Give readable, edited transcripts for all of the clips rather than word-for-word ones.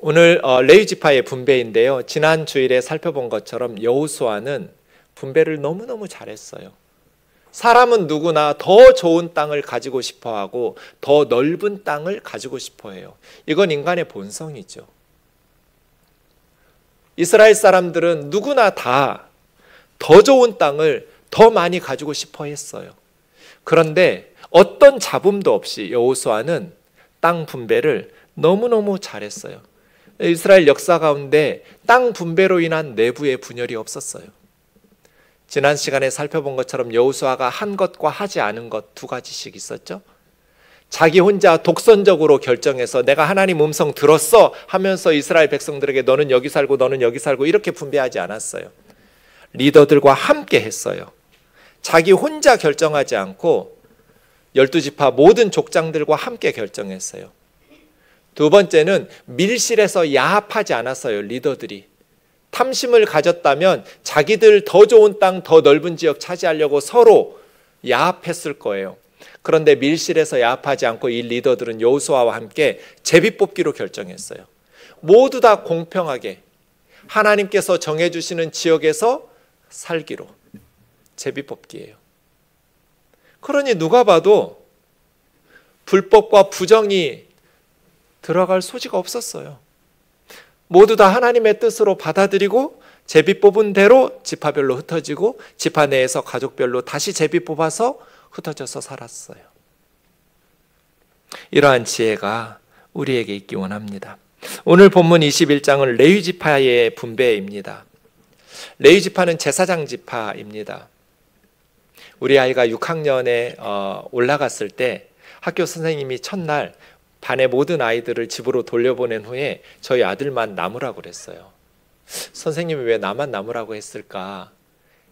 오늘 레위 지파의 분배인데요. 지난 주일에 살펴본 것처럼 여호수아는 분배를 너무너무 잘했어요. 사람은 누구나 더 좋은 땅을 가지고 싶어하고 더 넓은 땅을 가지고 싶어해요. 이건 인간의 본성이죠. 이스라엘 사람들은 누구나 다 더 좋은 땅을 더 많이 가지고 싶어 했어요. 그런데 어떤 잡음도 없이 여호수아는 땅 분배를 너무너무 잘했어요. 이스라엘 역사 가운데 땅 분배로 인한 내부의 분열이 없었어요. 지난 시간에 살펴본 것처럼 여호수아가 한 것과 하지 않은 것 두 가지씩 있었죠. 자기 혼자 독선적으로 결정해서 내가 하나님 음성 들었어 하면서 이스라엘 백성들에게 너는 여기 살고 너는 여기 살고 이렇게 분배하지 않았어요. 리더들과 함께 했어요. 자기 혼자 결정하지 않고 12지파 모든 족장들과 함께 결정했어요. 두 번째는 밀실에서 야합하지 않았어요. 리더들이 탐심을 가졌다면 자기들 더 좋은 땅, 더 넓은 지역 차지하려고 서로 야합했을 거예요. 그런데 밀실에서 야합하지 않고 이 리더들은 여호수아와 함께 제비뽑기로 결정했어요. 모두 다 공평하게 하나님께서 정해주시는 지역에서 살기로. 제비뽑기예요. 그러니 누가 봐도 불법과 부정이 들어갈 소지가 없었어요. 모두 다 하나님의 뜻으로 받아들이고 제비 뽑은 대로 지파별로 흩어지고 지파 내에서 가족별로 다시 제비 뽑아서 흩어져서 살았어요. 이러한 지혜가 우리에게 있기 원합니다. 오늘 본문 21장은 레위 지파의 분배입니다. 레위 지파는 제사장 지파입니다. 우리 아이가 6학년에 올라갔을 때 학교 선생님이 첫날 반의 모든 아이들을 집으로 돌려보낸 후에 저희 아들만 남으라고 그랬어요. 선생님이 왜 나만 남으라고 했을까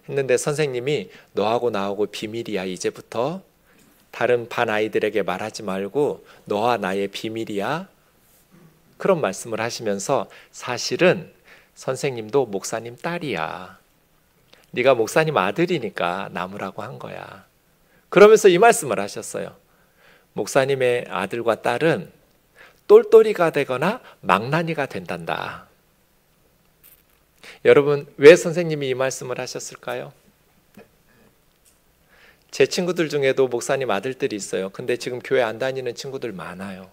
했는데 선생님이 너하고 나하고 비밀이야. 이제부터 다른 반 아이들에게 말하지 말고 너와 나의 비밀이야. 그런 말씀을 하시면서 사실은 선생님도 목사님 딸이야. 네가 목사님 아들이니까 남으라고 한 거야. 그러면서 이 말씀을 하셨어요. 목사님의 아들과 딸은 똘똘이가 되거나 망나니가 된단다. 여러분, 왜 선생님이 이 말씀을 하셨을까요? 제 친구들 중에도 목사님 아들들이 있어요. 근데 지금 교회 안 다니는 친구들 많아요.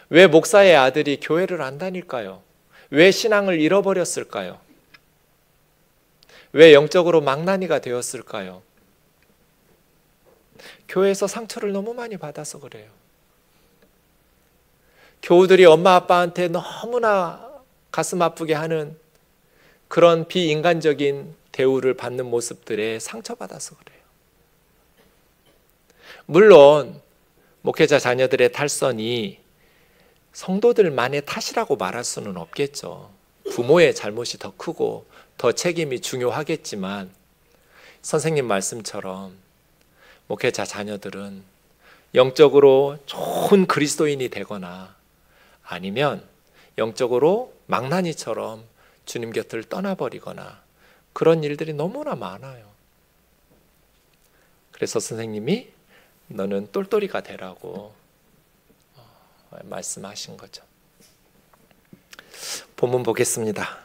왜 목사의 아들이 교회를 안 다닐까요? 왜 신앙을 잃어버렸을까요? 왜 영적으로 망나니가 되었을까요? 교회에서 상처를 너무 많이 받아서 그래요. 교우들이 엄마 아빠한테 너무나 가슴 아프게 하는 그런 비인간적인 대우를 받는 모습들에 상처받아서 그래요. 물론 목회자 자녀들의 탈선이 성도들만의 탓이라고 말할 수는 없겠죠. 부모의 잘못이 더 크고 더 책임이 중요하겠지만 선생님 말씀처럼 목회자 자녀들은 영적으로 좋은 그리스도인이 되거나 아니면 영적으로 망나니처럼 주님 곁을 떠나버리거나 그런 일들이 너무나 많아요. 그래서 선생님이 너는 똘똘이가 되라고 말씀하신 거죠. 본문 보겠습니다.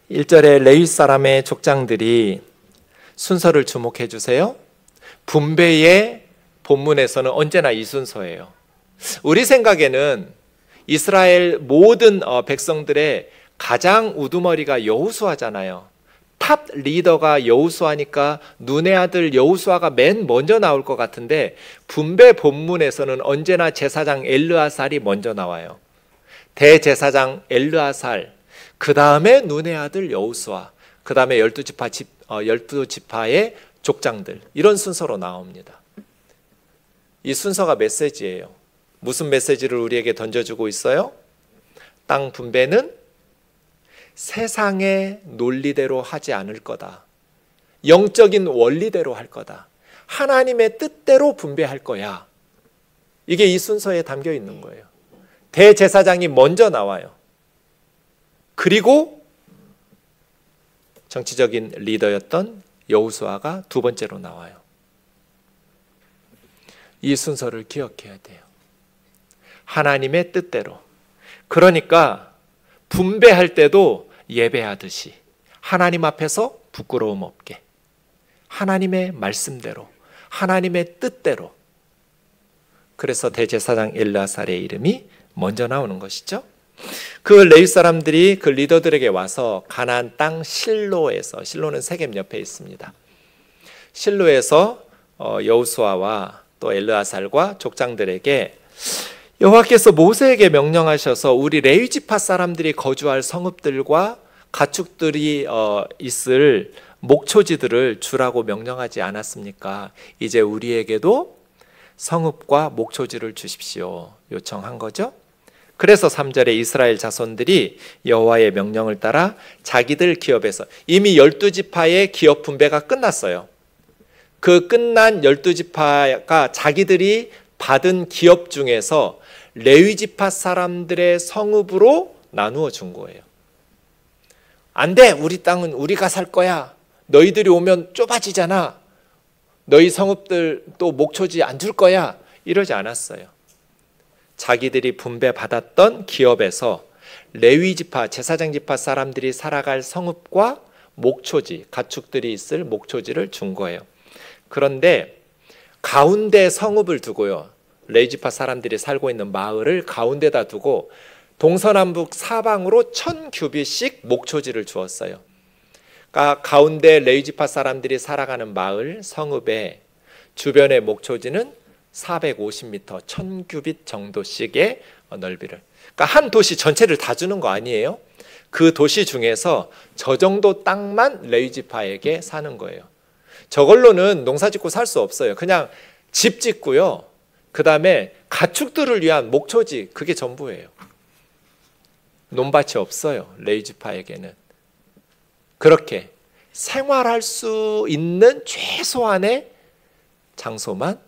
1절에 레위 사람의 족장들이 순서를 주목해 주세요. 분배의 본문에서는 언제나 이 순서예요. 우리 생각에는 이스라엘 모든 백성들의 가장 우두머리가 여호수아잖아요. 탑 리더가 여호수아니까 눈의 아들 여호수아가 맨 먼저 나올 것 같은데 분배 본문에서는 언제나 제사장 엘르아살이 먼저 나와요. 대제사장 엘르아살, 그 다음에 눈의 아들 여호수아, 그 다음에 12지파의 족장들, 이런 순서로 나옵니다. 이 순서가 메시지예요. 무슨 메시지를 우리에게 던져주고 있어요? 땅 분배는 세상의 논리대로 하지 않을 거다. 영적인 원리대로 할 거다. 하나님의 뜻대로 분배할 거야. 이게 이 순서에 담겨 있는 거예요. 대제사장이 먼저 나와요. 그리고 정치적인 리더였던 여호수아가 두 번째로 나와요. 이 순서를 기억해야 돼요. 하나님의 뜻대로 그러니까 분배할 때도 예배하듯이 하나님 앞에서 부끄러움 없게 하나님의 말씀대로 하나님의 뜻대로. 그래서 대제사장 엘르아살의 이름이 먼저 나오는 것이죠. 그 레위 사람들이 그 리더들에게 와서 가나안 땅 실로에서, 실로는 세겜 옆에 있습니다. 실로에서 여호수아와 또 엘르아살과 족장들에게 여호와께서 모세에게 명령하셔서 우리 레위 지파 사람들이 거주할 성읍들과 가축들이 있을 목초지들을 주라고 명령하지 않았습니까? 이제 우리에게도 성읍과 목초지를 주십시오 요청한 거죠. 그래서 3절에 이스라엘 자손들이 여호와의 명령을 따라 자기들 기업에서, 이미 12지파의 기업 분배가 끝났어요. 그 끝난 12지파가 자기들이 받은 기업 중에서 레위지파 사람들의 성읍으로 나누어 준 거예요. 안 돼, 우리 땅은 우리가 살 거야. 너희들이 오면 좁아지잖아. 너희 성읍들 또 목초지 안 줄 거야. 이러지 않았어요. 자기들이 분배받았던 기업에서 레위지파, 제사장 지파 사람들이 살아갈 성읍과 목초지, 가축들이 있을 목초지를 준 거예요. 그런데 가운데 성읍을 두고요, 레위지파 사람들이 살고 있는 마을을 가운데다 두고 동서남북 사방으로 1000규빗씩 목초지를 주었어요. 그러니까 가운데 레위지파 사람들이 살아가는 마을 성읍의 주변의 목초지는 450m, 1000규빗 정도씩의 넓이를. 그러니까 한 도시 전체를 다 주는 거 아니에요? 그 도시 중에서 저 정도 땅만 레위지파에게 사는 거예요. 저걸로는 농사 짓고 살 수 없어요. 그냥 집 짓고요, 그 다음에 가축들을 위한 목초지, 그게 전부예요. 논밭이 없어요, 레위지파에게는. 그렇게 생활할 수 있는 최소한의 장소만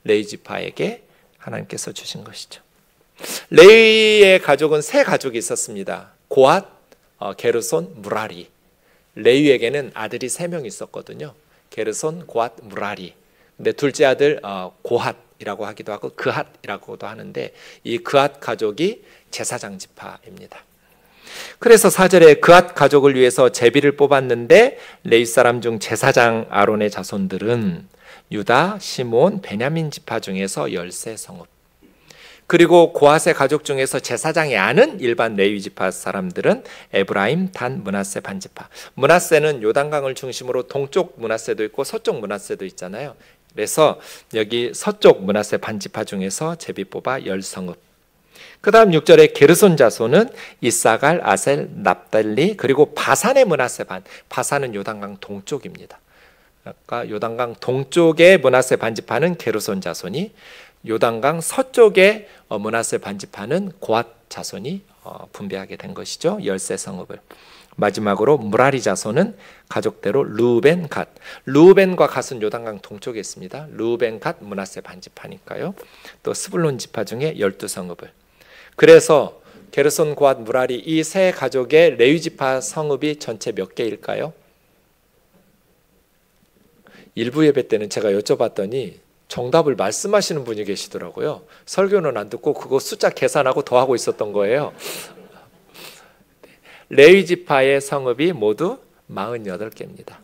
레위지파에게 하나님께서 주신 것이죠. 레위의 가족은 세 가족이 있었습니다. 고핫, 게르손, 무라리. 레위에게는 아들이 3명 있었거든요. 게르손, 고핫, 무라리. 근데 둘째 아들 고핫이라고 하기도 하고 그핫이라고도 하는데, 이 그핫 가족이 제사장 지파입니다. 그래서 4절에 그핫 가족을 위해서 제비를 뽑았는데 레위 사람 중 제사장 아론의 자손들은 유다, 시몬, 베냐민 지파 중에서 13성읍, 그리고 고핫의 가족 중에서 제사장이 아는 일반 레위 지파 사람들은 에브라임, 단, 므낫세 반지파. 므낫세는 요단강을 중심으로 동쪽 므낫세도 있고 서쪽 므낫세도 있잖아요. 그래서 여기 서쪽 므낫세 반지파 중에서 제비 뽑아 10성읍. 그 다음 6절에 게르손 자손은 이사갈, 아셀, 납달리, 그리고 바산의 므낫세 반. 바산은 요단강 동쪽입니다. 그러니까 요단강 동쪽의 므낫세 반지파는 게르손 자손이, 요단강 서쪽의 므낫세 반지파는 고핫 자손이 분배하게 된 것이죠. 13성읍을. 마지막으로 무라리 자손은 가족대로 르우벤, 갓. 르우벤과 갓은 요단강 동쪽에 있습니다. 르우벤, 갓, 므낫세 반지파니까요. 또 스불론 지파 중에 12성읍을. 그래서 게르손, 고핫, 무라리 이 세 가족의 레위 지파 성읍이 전체 몇 개일까요? 일부 예배 때는 제가 여쭤봤더니 정답을 말씀하시는 분이 계시더라고요. 설교는 안 듣고 그거 숫자 계산하고 더하고 있었던 거예요. 레위 지파의 성읍이 모두 48개입니다.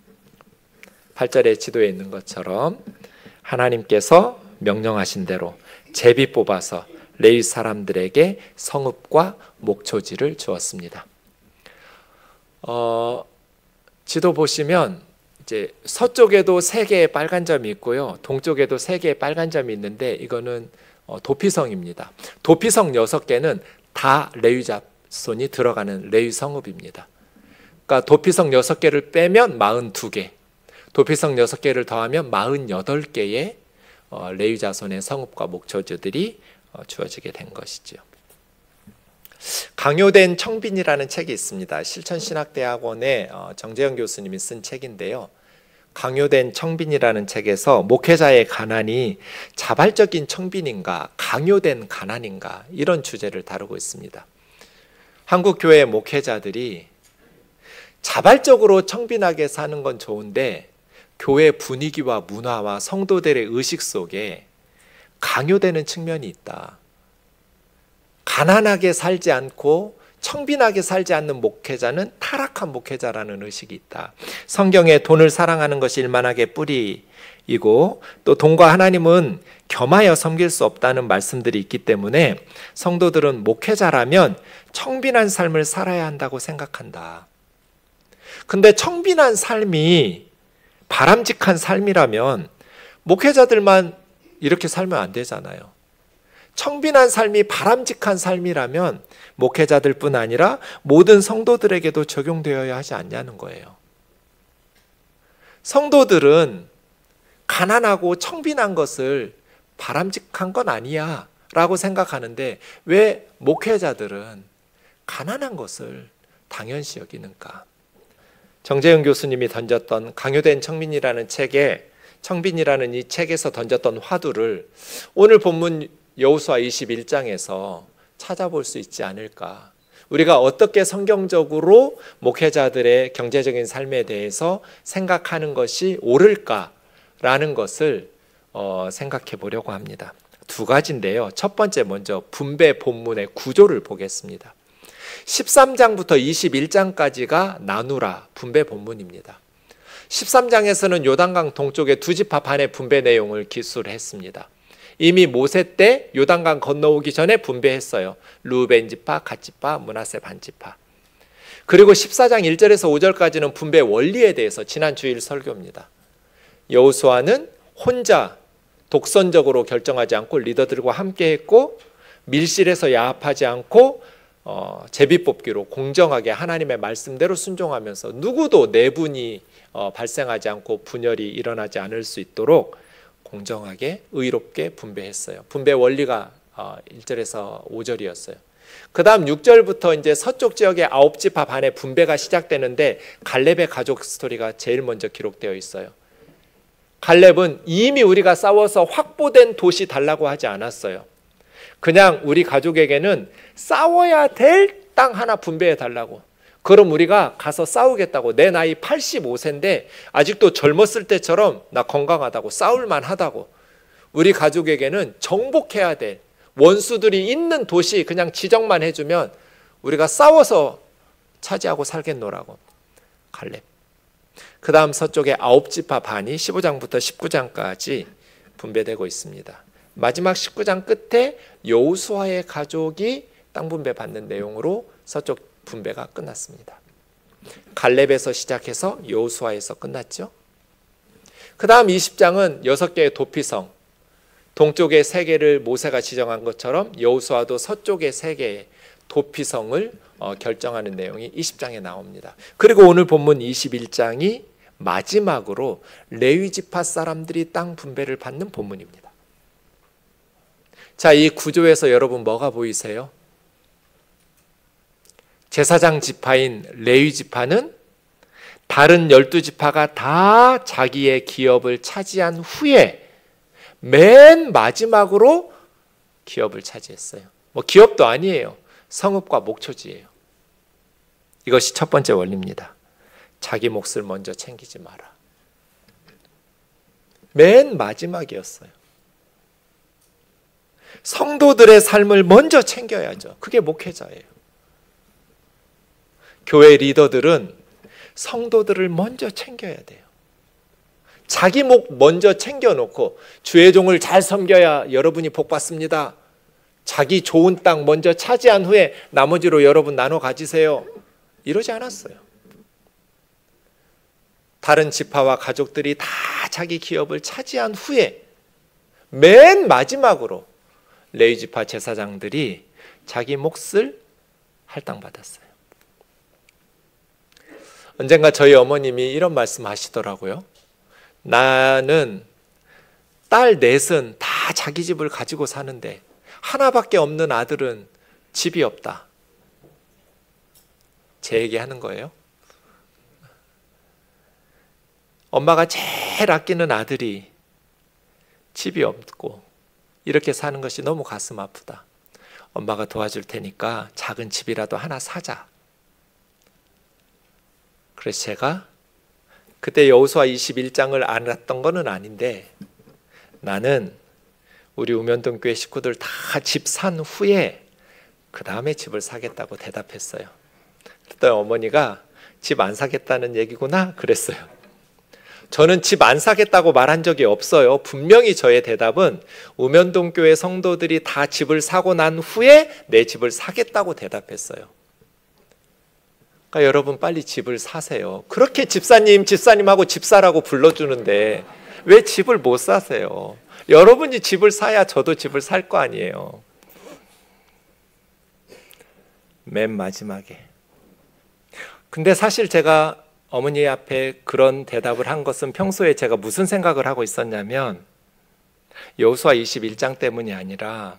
8절의 지도에 있는 것처럼 하나님께서 명령하신 대로 제비 뽑아서 레위 사람들에게 성읍과 목초지를 주었습니다. 지도 보시면 이제 서쪽에도 3개의 빨간 점이 있고요, 동쪽에도 3개의 빨간 점이 있는데 이거는 도피성입니다. 도피성 6개는 다 레위 자손이 들어가는 레위 성읍입니다. 그러니까 도피성 6개를 빼면 42개, 도피성 6개를 더하면 48개의 레위 자손의 성읍과 목초지들이 주어지게 된 것이죠. 강요된 청빈이라는 책이 있습니다. 실천신학대학원의 정재영 교수님이 쓴 책인데요. 강요된 청빈이라는 책에서 목회자의 가난이 자발적인 청빈인가, 강요된 가난인가, 이런 주제를 다루고 있습니다. 한국 교회 목회자들이 자발적으로 청빈하게 사는 건 좋은데 교회 분위기와 문화와 성도들의 의식 속에 강요되는 측면이 있다. 가난하게 살지 않고 청빈하게 살지 않는 목회자는 타락한 목회자라는 의식이 있다. 성경에 돈을 사랑하는 것이 일만하게 뿌리이고 또 돈과 하나님은 겸하여 섬길 수 없다는 말씀들이 있기 때문에 성도들은 목회자라면 청빈한 삶을 살아야 한다고 생각한다. 근데 청빈한 삶이 바람직한 삶이라면 목회자들만 이렇게 살면 안 되잖아요. 청빈한 삶이 바람직한 삶이라면 목회자들뿐 아니라 모든 성도들에게도 적용되어야 하지 않냐는 거예요. 성도들은 가난하고 청빈한 것을 바람직한 건 아니야 라고 생각하는데 왜 목회자들은 가난한 것을 당연시 여기는가? 정재영 교수님이 던졌던 강요된 청빈이라는 책에 청빈이라는 이 책에서 던졌던 화두를 오늘 본문 여호수아 21장에서 찾아볼 수 있지 않을까. 우리가 어떻게 성경적으로 목회자들의 경제적인 삶에 대해서 생각하는 것이 옳을까라는 것을 생각해 보려고 합니다. 두 가지인데요. 첫 번째 먼저 분배 본문의 구조를 보겠습니다. 13장부터 21장까지가 나누라 분배 본문입니다. 13장에서는 요단강 동쪽의 두 지파 반의 분배 내용을 기술을 했습니다. 이미 모세 때 요단강 건너오기 전에 분배했어요. 루벤 지파, 갓 지파, 므낫세 반 지파. 그리고 14장 1절에서 5절까지는 분배 원리에 대해서 지난 주일 설교입니다. 여호수아는 혼자 독선적으로 결정하지 않고 리더들과 함께 했고 밀실에서 야합하지 않고 제비뽑기로 공정하게 하나님의 말씀대로 순종하면서 누구도 내분이 발생하지 않고 분열이 일어나지 않을 수 있도록 공정하게 의롭게 분배했어요. 분배 원리가 1절에서 5절이었어요. 그 다음 6절부터 이제 서쪽 지역의 9지파 반의 분배가 시작되는데 갈렙의 가족 스토리가 제일 먼저 기록되어 있어요. 갈렙은 이미 우리가 싸워서 확보된 도시 달라고 하지 않았어요. 그냥 우리 가족에게는 싸워야 될 땅 하나 분배해 달라고. 그럼 우리가 가서 싸우겠다고. 내 나이 85세인데 아직도 젊었을 때처럼 나 건강하다고 싸울만 하다고. 우리 가족에게는 정복해야 될 원수들이 있는 도시 그냥 지정만 해주면 우리가 싸워서 차지하고 살겠노라고. 갈렙. 그 다음 서쪽에 9지파 반이 15장부터 19장까지 분배되고 있습니다. 마지막 19장 끝에 여호수아의 가족이 땅 분배 받는 내용으로 서쪽 분배가 끝났습니다. 갈렙에서 시작해서 여호수아에서 끝났죠. 그 다음 20장은 6개의 도피성, 동쪽의 3개를 모세가 지정한 것처럼 여호수아도 서쪽의 3개의 도피성을 결정하는 내용이 20장에 나옵니다. 그리고 오늘 본문 21장이 마지막으로 레위 지파 사람들이 땅 분배를 받는 본문입니다. 자, 이 구조에서 여러분 뭐가 보이세요? 제사장 지파인 레위 지파는 다른 12지파가 다 자기의 기업을 차지한 후에 맨 마지막으로 기업을 차지했어요. 뭐 기업도 아니에요. 성읍과 목초지예요. 이것이 첫 번째 원리입니다. 자기 몫을 먼저 챙기지 마라. 맨 마지막이었어요. 성도들의 삶을 먼저 챙겨야죠. 그게 목회자예요. 교회 리더들은 성도들을 먼저 챙겨야 돼요. 자기 목 먼저 챙겨놓고 주의 종을 잘 섬겨야 여러분이 복 받습니다. 자기 좋은 땅 먼저 차지한 후에 나머지로 여러분 나눠 가지세요. 이러지 않았어요. 다른 지파와 가족들이 다 자기 기업을 차지한 후에 맨 마지막으로 레위 지파 제사장들이 자기 몫을 할당받았어요. 언젠가 저희 어머님이 이런 말씀 하시더라고요. 나는 딸 넷은 다 자기 집을 가지고 사는데 하나밖에 없는 아들은 집이 없다. 제 얘기하는 거예요. 엄마가 제일 아끼는 아들이 집이 없고 이렇게 사는 것이 너무 가슴 아프다. 엄마가 도와줄 테니까 작은 집이라도 하나 사자. 그래서 제가 그때 여호수아 21장을 알았던 거는 아닌데 나는 우리 우면동 교회 식구들 다 집 산 후에 그 다음에 집을 사겠다고 대답했어요. 그때 어머니가 집 안 사겠다는 얘기구나 그랬어요. 저는 집 안 사겠다고 말한 적이 없어요. 분명히 저의 대답은 우면동 교회 성도들이 다 집을 사고 난 후에 내 집을 사겠다고 대답했어요. 그러니까 여러분 빨리 집을 사세요. 그렇게 집사님하고 집사라고 불러주는데 왜 집을 못 사세요? 여러분이 집을 사야 저도 집을 살 거 아니에요. 맨 마지막에. 근데 사실 제가 어머니 앞에 그런 대답을 한 것은 평소에 제가 무슨 생각을 하고 있었냐면 여호수아 21장 때문이 아니라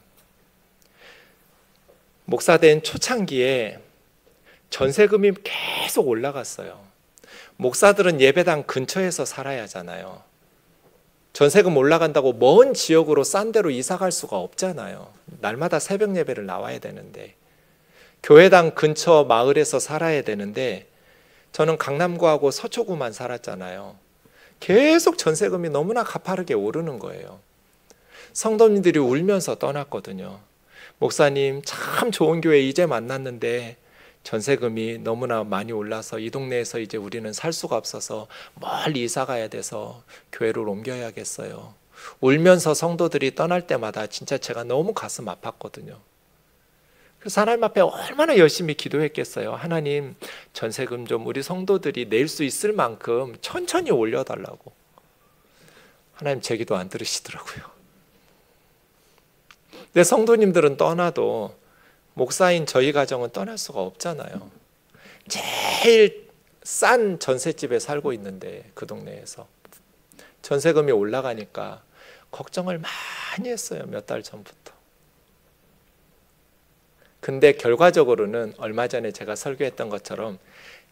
목사된 초창기에 전세금이 계속 올라갔어요. 목사들은 예배당 근처에서 살아야 하잖아요. 전세금 올라간다고 먼 지역으로 싼 데로 이사 갈 수가 없잖아요. 날마다 새벽 예배를 나와야 되는데 교회당 근처 마을에서 살아야 되는데 저는 강남구하고 서초구만 살았잖아요. 계속 전세금이 너무나 가파르게 오르는 거예요. 성도님들이 울면서 떠났거든요. 목사님 참 좋은 교회 이제 만났는데 전세금이 너무나 많이 올라서 이 동네에서 이제 우리는 살 수가 없어서 멀리 이사 가야 돼서 교회를 옮겨야겠어요. 울면서 성도들이 떠날 때마다 진짜 제가 너무 가슴 아팠거든요. 그래서 하나님 앞에 얼마나 열심히 기도했겠어요. 하나님 전세금 좀 우리 성도들이 낼 수 있을 만큼 천천히 올려달라고. 하나님 제 기도 안 들으시더라고요. 근데 성도님들은 떠나도 목사인 저희 가정은 떠날 수가 없잖아요. 제일 싼 전셋집에 살고 있는데 그 동네에서 전세금이 올라가니까 걱정을 많이 했어요. 몇 달 전부터. 근데 결과적으로는 얼마 전에 제가 설교했던 것처럼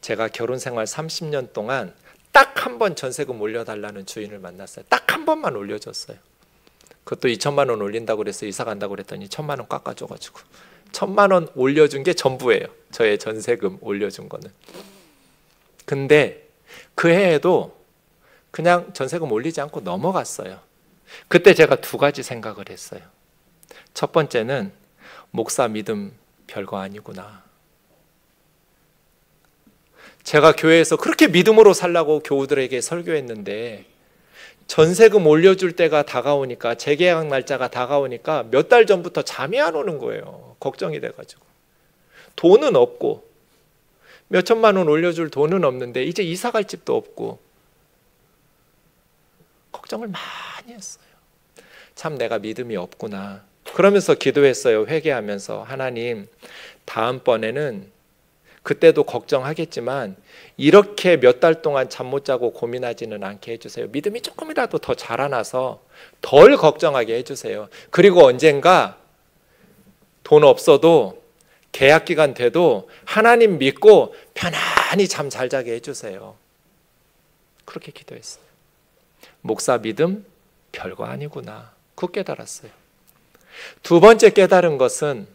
제가 결혼 생활 30년 동안 딱 한 번 전세금 올려달라는 주인을 만났어요. 딱 한 번만 올려줬어요. 그것도 2천만 원 올린다고 그래서 이사 간다고 그랬더니 1,000만 원 깎아줘가지고 1,000만 원 올려준 게 전부예요. 저의 전세금 올려준 거는. 근데 그 해에도 그냥 전세금 올리지 않고 넘어갔어요. 그때 제가 두 가지 생각을 했어요. 첫 번째는 목사 믿음 별거 아니구나. 제가 교회에서 그렇게 믿음으로 살라고 교우들에게 설교했는데 전세금 올려줄 때가 다가오니까 재계약 날짜가 다가오니까 몇 달 전부터 잠이 안 오는 거예요. 걱정이 돼가지고. 돈은 없고 몇 천만 원 올려줄 돈은 없는데 이제 이사 갈 집도 없고 걱정을 많이 했어요. 참 내가 믿음이 없구나. 그러면서 기도했어요. 회개하면서 하나님 다음번에는 그때도 걱정하겠지만 이렇게 몇 달 동안 잠 못 자고 고민하지는 않게 해주세요. 믿음이 조금이라도 더 자라나서 덜 걱정하게 해주세요. 그리고 언젠가 돈 없어도 계약 기간 돼도 하나님 믿고 편안히 잠 잘 자게 해주세요. 그렇게 기도했어요. 목사 믿음 별거 아니구나. 그거 깨달았어요. 두 번째 깨달은 것은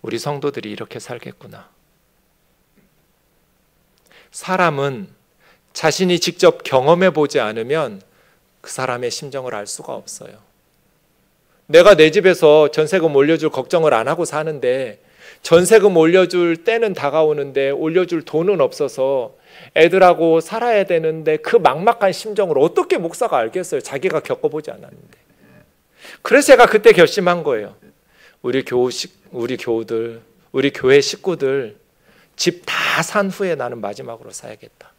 우리 성도들이 이렇게 살겠구나. 사람은 자신이 직접 경험해 보지 않으면 그 사람의 심정을 알 수가 없어요. 내가 내 집에서 전세금 올려줄 걱정을 안 하고 사는데 전세금 올려줄 때는 다가오는데 올려줄 돈은 없어서 애들하고 살아야 되는데 그 막막한 심정을 어떻게 목사가 알겠어요? 자기가 겪어보지 않았는데. 그래서 제가 그때 결심한 거예요. 우리 교우들, 우리 교회 식구들 집 다 산 후에 나는 마지막으로 사야겠다.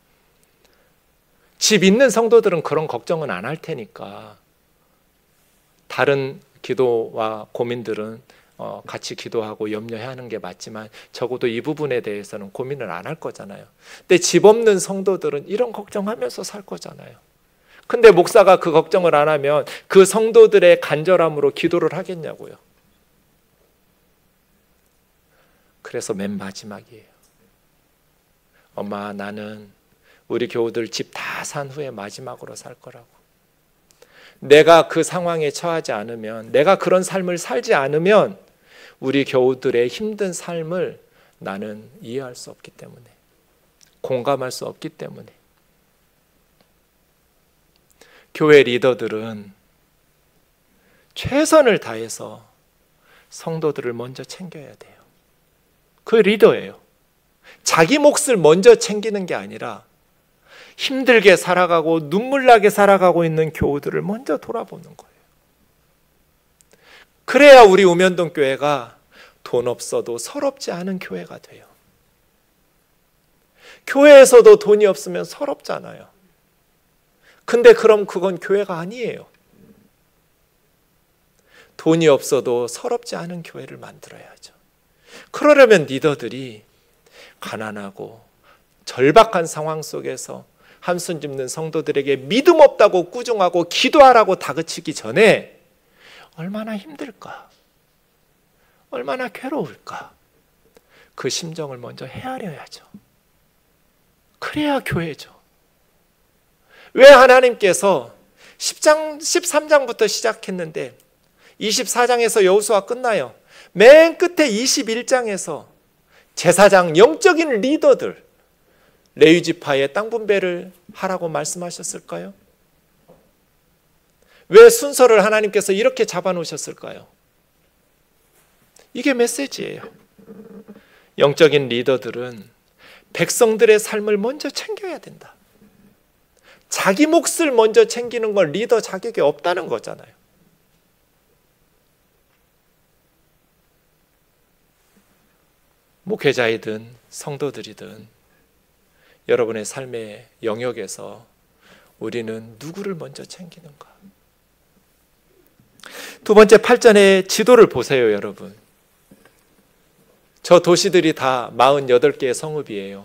집 있는 성도들은 그런 걱정은 안 할 테니까 다른 기도와 고민들은 같이 기도하고 염려해야 하는 게 맞지만 적어도 이 부분에 대해서는 고민을 안 할 거잖아요. 근데 집 없는 성도들은 이런 걱정하면서 살 거잖아요. 근데 목사가 그 걱정을 안 하면 그 성도들의 간절함으로 기도를 하겠냐고요. 그래서 맨 마지막이에요. 엄마 나는 우리 교우들 집 다 산 후에 마지막으로 살 거라고. 내가 그 상황에 처하지 않으면, 내가 그런 삶을 살지 않으면 우리 교우들의 힘든 삶을 나는 이해할 수 없기 때문에, 공감할 수 없기 때문에. 교회 리더들은 최선을 다해서 성도들을 먼저 챙겨야 돼요. 그 리더예요. 자기 몫을 먼저 챙기는 게 아니라 힘들게 살아가고 눈물나게 살아가고 있는 교우들을 먼저 돌아보는 거예요. 그래야 우리 우면동 교회가 돈 없어도 서럽지 않은 교회가 돼요. 교회에서도 돈이 없으면 서럽잖아요. 근데 그럼 그건 교회가 아니에요. 돈이 없어도 서럽지 않은 교회를 만들어야죠. 그러려면 리더들이 가난하고 절박한 상황 속에서 한숨 짓는 성도들에게 믿음 없다고 꾸중하고 기도하라고 다그치기 전에 얼마나 힘들까? 얼마나 괴로울까? 그 심정을 먼저 헤아려야죠. 그래야 교회죠. 왜 하나님께서 13장부터 시작했는데 24장에서 여호수아 끝나요. 맨 끝에 21장에서 제사장 영적인 리더들 레위 지파의 땅 분배를 하라고 말씀하셨을까요? 왜 순서를 하나님께서 이렇게 잡아놓으셨을까요? 이게 메시지예요. 영적인 리더들은 백성들의 삶을 먼저 챙겨야 된다. 자기 몫을 먼저 챙기는 건 리더 자격이 없다는 거잖아요. 목회자이든 성도들이든 여러분의 삶의 영역에서 우리는 누구를 먼저 챙기는가? 두 번째 8절의 지도를 보세요, 여러분. 저 도시들이 다 48개의 성읍이에요.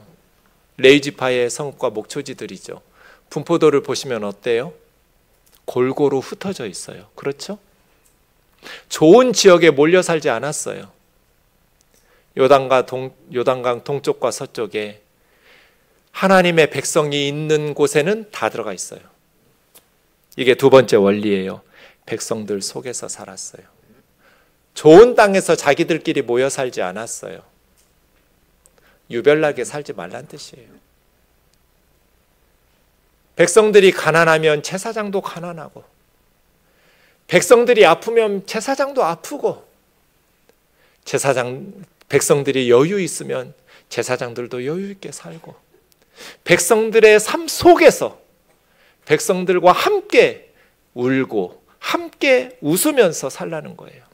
레위 지파의 성읍과 목초지들이죠. 분포도를 보시면 어때요? 골고루 흩어져 있어요. 그렇죠? 좋은 지역에 몰려 살지 않았어요. 요단강 동쪽과 서쪽에 하나님의 백성이 있는 곳에는 다 들어가 있어요. 이게 두 번째 원리예요. 백성들 속에서 살았어요. 좋은 땅에서 자기들끼리 모여 살지 않았어요. 유별나게 살지 말란 뜻이에요. 백성들이 가난하면 제사장도 가난하고, 백성들이 아프면 제사장도 아프고, 백성들이 여유 있으면 제사장들도 여유 있게 살고, 백성들의 삶 속에서 백성들과 함께 울고 함께 웃으면서 살라는 거예요.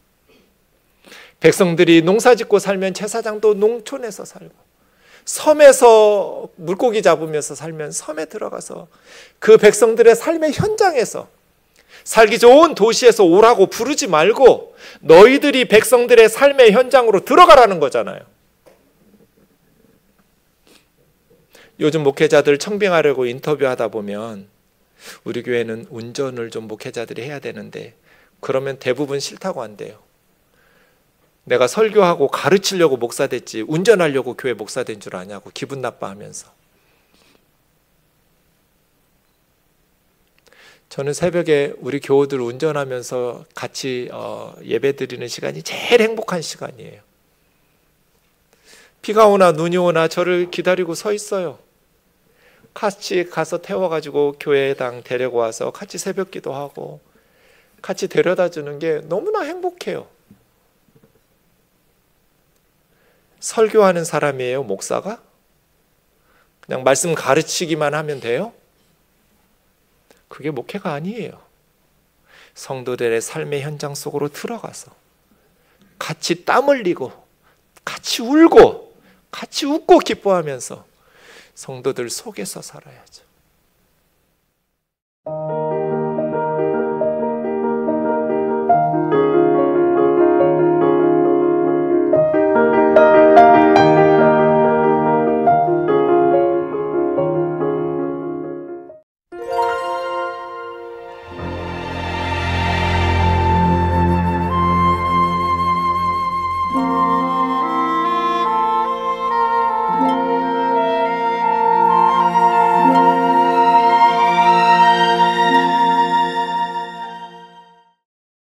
백성들이 농사 짓고 살면 제사장도 농촌에서 살고, 섬에서 물고기 잡으면서 살면 섬에 들어가서 그 백성들의 삶의 현장에서, 살기 좋은 도시에서 오라고 부르지 말고 너희들이 백성들의 삶의 현장으로 들어가라는 거잖아요. 요즘 목회자들 청빙하려고 인터뷰하다 보면 우리 교회는 운전을 좀 목회자들이 해야 되는데 그러면 대부분 싫다고 한대요. 내가 설교하고 가르치려고 목사 됐지 운전하려고 교회 목사 된 줄 아냐고 기분 나빠하면서. 저는 새벽에 우리 교우들 운전하면서 같이 예배 드리는 시간이 제일 행복한 시간이에요. 비가 오나 눈이 오나 저를 기다리고 서 있어요. 같이 가서 태워가지고 교회당 데리고 와서 같이 새벽 기도하고 같이 데려다 주는 게 너무나 행복해요. 설교하는 사람이에요, 목사가? 그냥 말씀 가르치기만 하면 돼요? 그게 목회가 아니에요. 성도들의 삶의 현장 속으로 들어가서 같이 땀 흘리고 같이 울고 같이 웃고 기뻐하면서 성도들 속에서 살아야죠.